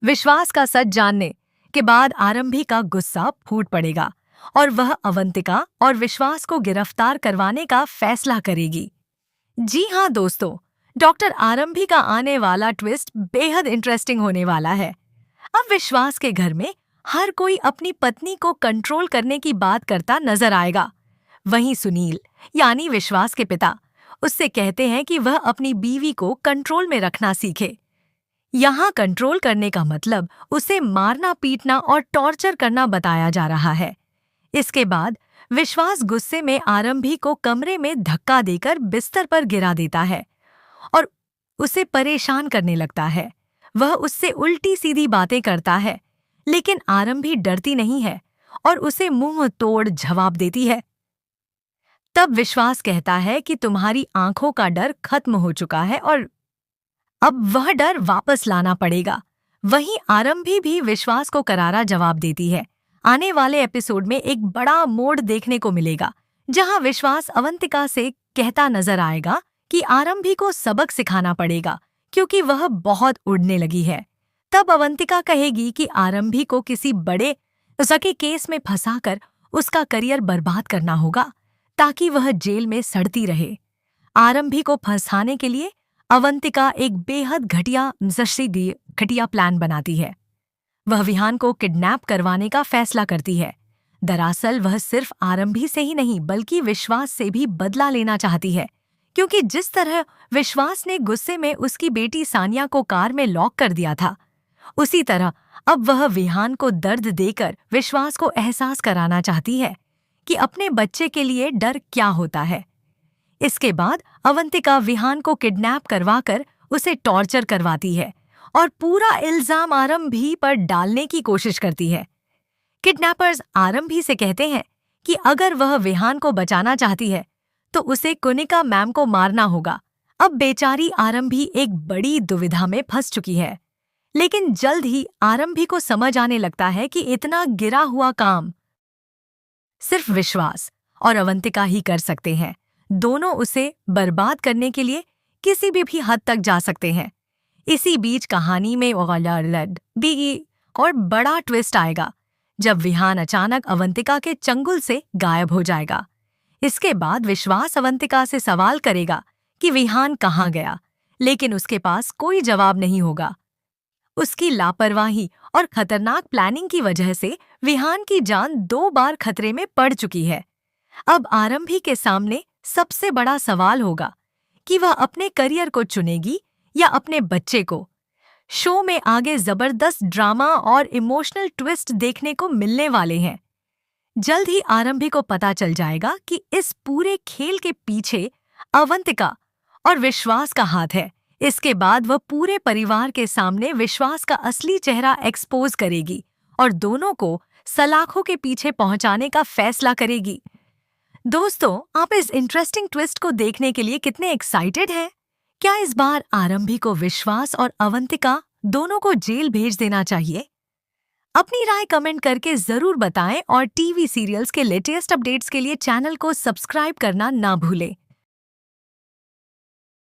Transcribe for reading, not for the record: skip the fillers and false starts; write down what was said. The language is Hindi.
विश्वास का सच जानने के बाद आरंभी का गुस्सा फूट पड़ेगा और वह अवंतिका और विश्वास को गिरफ्तार करवाने का फैसला करेगी। जी हाँ दोस्तों, डॉक्टर आरंभी का आने वाला ट्विस्ट बेहद इंटरेस्टिंग होने वाला है। अब विश्वास के घर में हर कोई अपनी पत्नी को कंट्रोल करने की बात करता नजर आएगा। वहीं सुनील यानी विश्वास के पिता उससे कहते हैं कि वह अपनी बीवी को कंट्रोल में रखना सीखे। यहाँ कंट्रोल करने का मतलब उसे मारना पीटना और टॉर्चर करना बताया जा रहा है। इसके बाद विश्वास गुस्से में आरंभी को कमरे में धक्का देकर बिस्तर पर गिरा देता है और उसे परेशान करने लगता है। वह उससे उल्टी सीधी बातें करता है, लेकिन आरंभी डरती नहीं है और उसे मुंह तोड़ जवाब देती है। तब विश्वास कहता है कि तुम्हारी आंखों का डर खत्म हो चुका है और अब वह डर वापस लाना पड़ेगा। वहीं आरंभी भी विश्वास को करारा जवाब देती है। आने वाले एपिसोड में एक बड़ा मोड़ देखने को मिलेगा, जहां विश्वास अवंतिका से कहता नजर आएगा कि आरंभी को सबक सिखाना पड़ेगा क्योंकि वह बहुत उड़ने लगी है। तब अवंतिका कहेगी कि आरंभी को किसी बड़े सके केस में फंसाकर उसका करियर बर्बाद करना होगा ताकि वह जेल में सड़ती रहे। आरंभी को फंसाने के लिए अवंतिका एक बेहद घटिया प्लान बनाती है। वह विहान को किडनैप करवाने का फैसला करती है। दरअसल वह सिर्फ आरंभी से ही नहीं बल्कि विश्वास से भी बदला लेना चाहती है, क्योंकि जिस तरह विश्वास ने गुस्से में उसकी बेटी सानिया को कार में लॉक कर दिया था, उसी तरह अब वह विहान को दर्द देकर विश्वास को एहसास कराना चाहती है कि अपने बच्चे के लिए डर क्या होता है। इसके बाद अवंतिका विहान को किडनैप करवाकर उसे टॉर्चर करवाती है और पूरा इल्जाम आरंभी पर डालने की कोशिश करती है। किडनैपर्स आरंभी से कहते हैं कि अगर वह विहान को बचाना चाहती है तो उसे कुनिका मैम को मारना होगा। अब बेचारी आरंभी एक बड़ी दुविधा में फंस चुकी है, लेकिन जल्द ही आरंभी को समझ आने लगता है कि इतना गिरा हुआ काम सिर्फ विश्वास और अवंतिका ही कर सकते हैं। दोनों उसे बर्बाद करने के लिए किसी भी हद तक जा सकते हैं। इसी बीच कहानी में और बड़ा ट्विस्ट आएगा जब विहान अचानक अवंतिका के चंगुल से गायब हो जाएगा। इसके बाद विश्वास अवंतिका से सवाल करेगा कि विहान कहाँ गया, लेकिन उसके पास कोई जवाब नहीं होगा। उसकी लापरवाही और खतरनाक प्लानिंग की वजह से विहान की जान 2 बार खतरे में पड़ चुकी है। अब आरंभी के सामने सबसे बड़ा सवाल होगा कि वह अपने करियर को चुनेगी या अपने बच्चे को। शो में आगे जबरदस्त ड्रामा और इमोशनल ट्विस्ट देखने को मिलने वाले हैं। जल्द ही आरंभी को पता चल जाएगा कि इस पूरे खेल के पीछे अवंतिका और विश्वास का हाथ है। इसके बाद वह पूरे परिवार के सामने विश्वास का असली चेहरा एक्सपोज करेगी और दोनों को सलाखों के पीछे पहुंचाने का फैसला करेगी। दोस्तों, आप इस इंटरेस्टिंग ट्विस्ट को देखने के लिए कितने एक्साइटेड हैं? क्या इस बार आरंभी को विश्वास और अवंतिका दोनों को जेल भेज देना चाहिए? अपनी राय कमेंट करके जरूर बताएं और टीवी सीरियल्स के लेटेस्ट अपडेट्स के लिए चैनल को सब्सक्राइब करना ना भूलें।